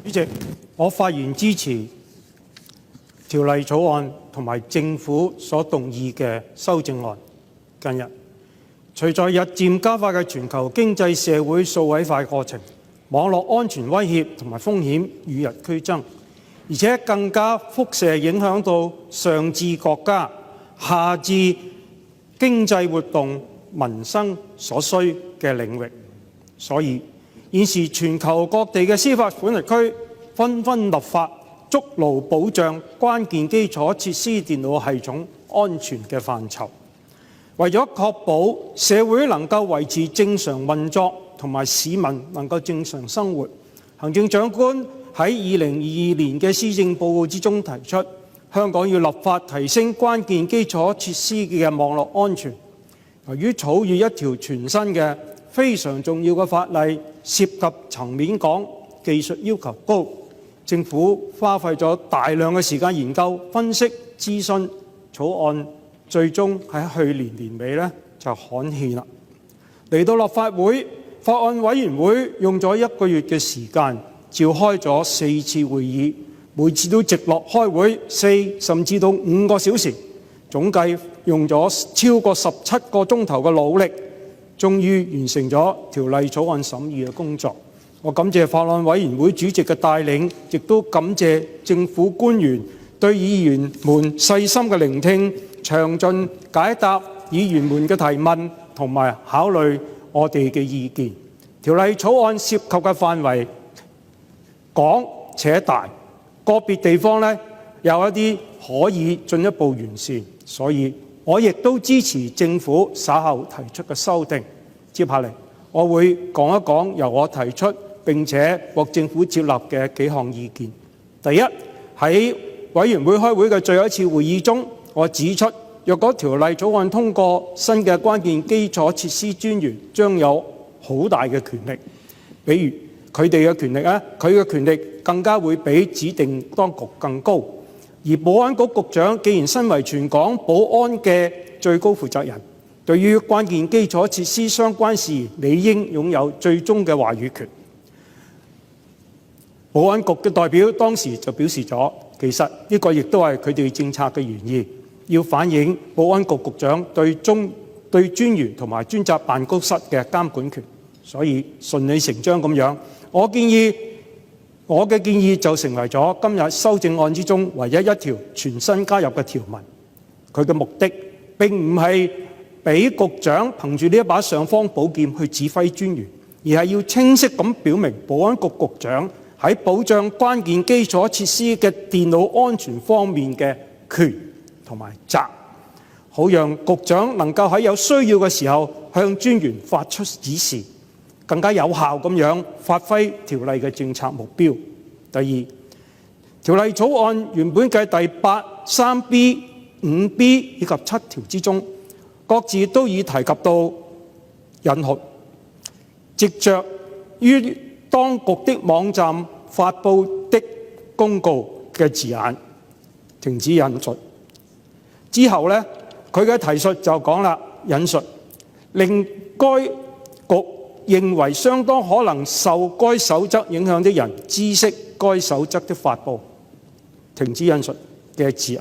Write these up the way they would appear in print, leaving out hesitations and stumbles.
主席，我發言支持條例草案同埋政府所動議嘅修正案。近日，隨在日漸加快嘅全球經濟社會數位化過程，網絡安全威脅同埋風險與日俱增，而且更加輻射影響到上至國家、下至經濟活動、民生所需嘅領域。所以現時全球各地嘅司法管轄區紛紛立法，築牢保障關鍵基礎設施電腦系統安全嘅範疇。為咗確保社會能夠維持正常運作同埋市民能夠正常生活，行政長官喺2022年嘅施政報告之中提出，香港要立法提升關鍵基礎設施嘅網絡安全。由於草擬一條全新嘅非常重要嘅法例，涉及層面廣、技術要求高，政府花費咗大量嘅時間研究、分析、諮詢，草案最終喺去年年尾就刊憲啦。嚟到立法會，法案委員會用咗1個月嘅時間，召開咗4次會議，每次都直落開會4甚至到5個小時，總計用咗超過17個鐘頭嘅努力，終於完成咗條例草案審議嘅工作。我感謝法案委員會主席嘅帶領，亦都感謝政府官員對議員們細心嘅聆聽，詳盡解答議員們嘅提問，同埋考慮我哋嘅意見。條例草案涉及嘅範圍廣且大，個別地方有一啲可以進一步完善，所以我亦都支持政府稍後提出嘅修訂。接下嚟我會講一講由我提出並且獲政府接納嘅幾項意見。第一，喺委員會開會嘅最後一次會議中，我指出，若果條例草案通過，新嘅關鍵基礎設施專員將有好大嘅權力，比如佢嘅權力更加會比指定當局更高。而保安局局長既然身為全港保安嘅最高負責人，對於關鍵基礎設施相關事宜，理應擁有最終嘅話語權。保安局嘅代表當時就表示咗，其實呢個亦都係佢哋政策嘅原意，要反映保安局局長對專員同埋專責辦公室嘅監管權，所以順理成章咁樣，我嘅建議就成為咗今日修正案之中唯一一條全新加入嘅條文。佢嘅目的並唔係俾局長憑住呢一把尚方寶劍去指揮專員，而係要清晰咁表明保安局局長喺保障關鍵基礎設施嘅電腦安全方面嘅權同埋責，好讓局長能夠喺有需要嘅時候向專員發出指示，更加有效咁樣發揮條例嘅政策目標。第二，條例草案原本嘅第8、3B、5B 以及7條之中，各自都已提及到引述藉着於當局的網站發布的公告嘅字眼，停止引述。之後呢，佢嘅提述就講啦，引述令該局認為相當可能受該守則影響的人知悉該守則的發布，停止引述嘅字眼。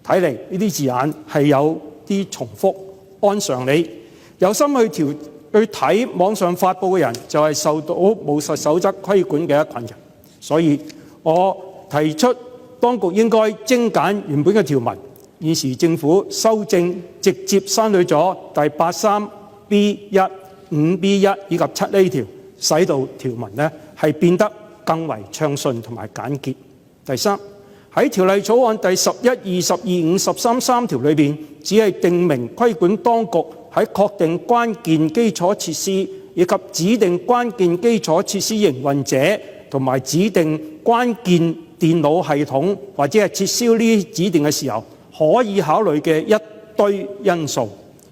睇嚟呢啲字眼係有啲重複。按常理，有心去睇網上發布嘅人就係受到務實守則規管嘅一群人，所以我提出當局應該精簡原本嘅條文。現時政府修正直接刪去咗第83B1、5B1 以及7A 條，使到條文係變得更為暢順同埋簡潔。第三，喺條例草案第11、22、25、13 3條裏邊，只係訂明規管當局喺確定關鍵基礎設施以及指定關鍵基礎設施營運者同埋指定關鍵電腦系統或者係撤銷呢啲指定嘅時候，可以考慮嘅一堆因素。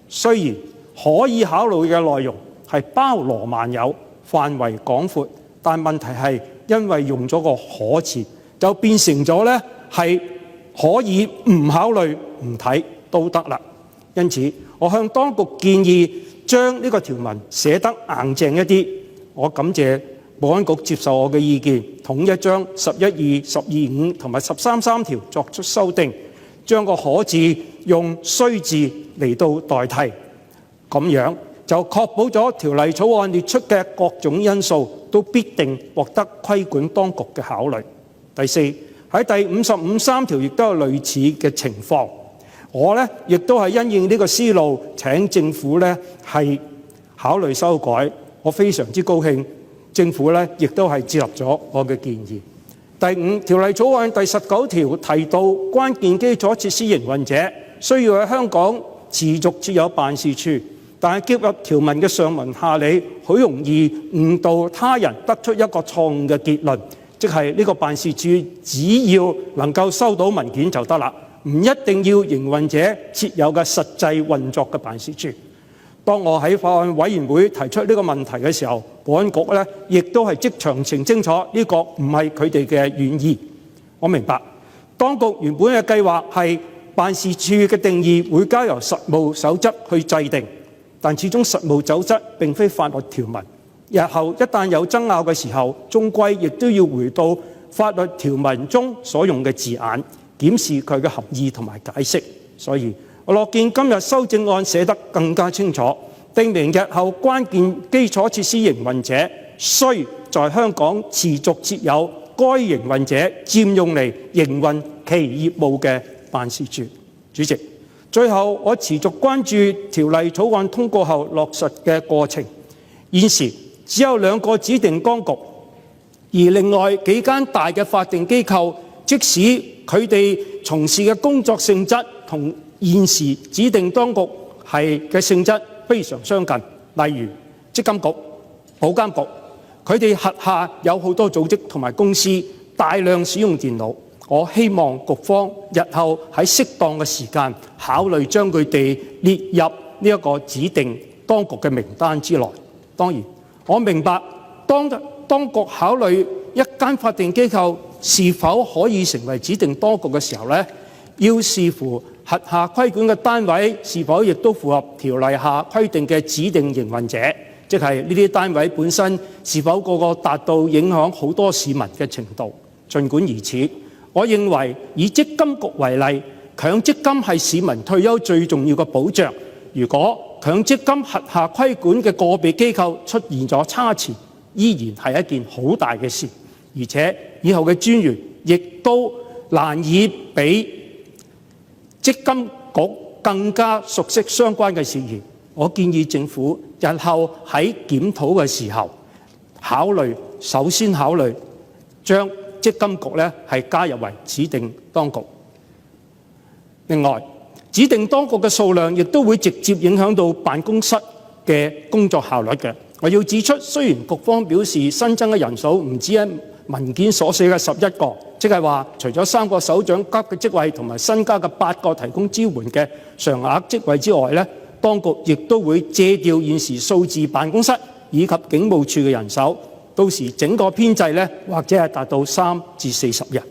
雖然可以考慮嘅內容係包羅萬有、範圍廣闊，但問題係因為用咗個可字，就變成咗係可以唔考慮唔睇都得啦。因此，我向當局建議將呢個條文寫得硬淨一啲。我感謝保安局接受我嘅意見，統一將11(2), 12(5) 同埋13(3) 條作出修訂，將個可字用須字嚟到代替，咁樣就確保咗條例草案列出嘅各種因素都必定獲得規管當局嘅考慮。第四，喺第55(3) 條亦都有類似嘅情況，我呢亦都係因應呢個思路請政府呢係考慮修改，我非常之高興。政府咧亦都係接納咗我嘅建議。第五，條例草案第19條提到，關鍵基礎設施營運者需要喺香港持續設有辦事處，但係結合條文嘅上文下理，好容易誤導他人得出一個錯誤嘅結論，即係呢個辦事處只要能夠收到文件就得啦，唔一定要營運者設有嘅實際運作嘅辦事處。當我喺法案委員會提出呢個問題嘅時候，保安局咧亦都係即場澄清楚呢個唔係佢哋嘅願意。我明白，當局原本嘅計劃係辦事處嘅定義會交由實務守則去制定，但始終實務守則並非法律條文，日後一旦有爭拗嘅時候，終歸亦都要回到法律條文中所用嘅字眼，檢視佢嘅含義同埋解釋。所以我樂見今日修正案寫得更加清楚，訂明日後關鍵基礎設施營運者須在香港持續設有該營運者佔用嚟營運其業務嘅辦事處。主席，最後我持續關注條例草案通過後落實嘅過程。現時只有2個指定當局，而另外幾間大嘅法定機構，即使佢哋從事嘅工作性質同現時指定當局嘅性質非常相近，例如積金局、保監局，佢哋轄下有好多組織同埋公司大量使用電腦。我希望局方日後喺適當嘅時間考慮將佢哋列入呢一個指定當局嘅名單之內。當然，我明白當局考慮一間法定機構是否可以成為指定當局嘅時候呢，要視乎轄下規管嘅單位是否亦都符合條例下規定嘅指定營運者，即係呢啲單位本身是否個個達到影響好多市民嘅程度。儘管如此，我認為以積金局為例，強積金係市民退休最重要嘅保障。如果強積金轄下規管嘅個別機構出現咗差池，依然係一件好大嘅事，而且以後嘅專員亦都難以比積金局更加熟悉相關嘅事宜。我建議政府日後喺檢討嘅時候，首先考慮將積金局係加入為指定當局。另外，指定當局嘅數量亦都會直接影響到辦公室嘅工作效率嘅。我要指出，雖然局方表示新增嘅人數唔止喺文件所寫嘅11個，即係話除咗3個首長級嘅職位同埋新加嘅8個提供支援嘅常額職位之外呢，當局亦都會借調現時數字辦公室以及警務處嘅人手，到時整個編制呢，或者係達到3至40人。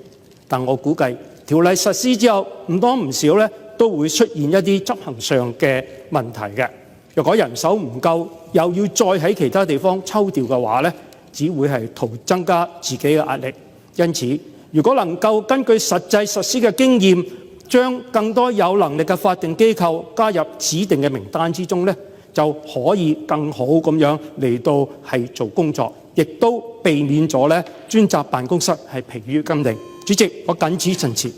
但我估計條例實施之後，唔多唔少呢都會出現一啲執行上嘅問題嘅。若果人手唔夠，又要再喺其他地方抽調嘅話呢，只會係徒增加自己嘅壓力。因此，如果能夠根據實際實施嘅經驗，將更多有能力嘅法定機構加入指定嘅名單之中呢，就可以更好咁樣嚟到係做工作，亦都避免咗呢專責辦公室係疲於奔命。主席，我謹此陳辭。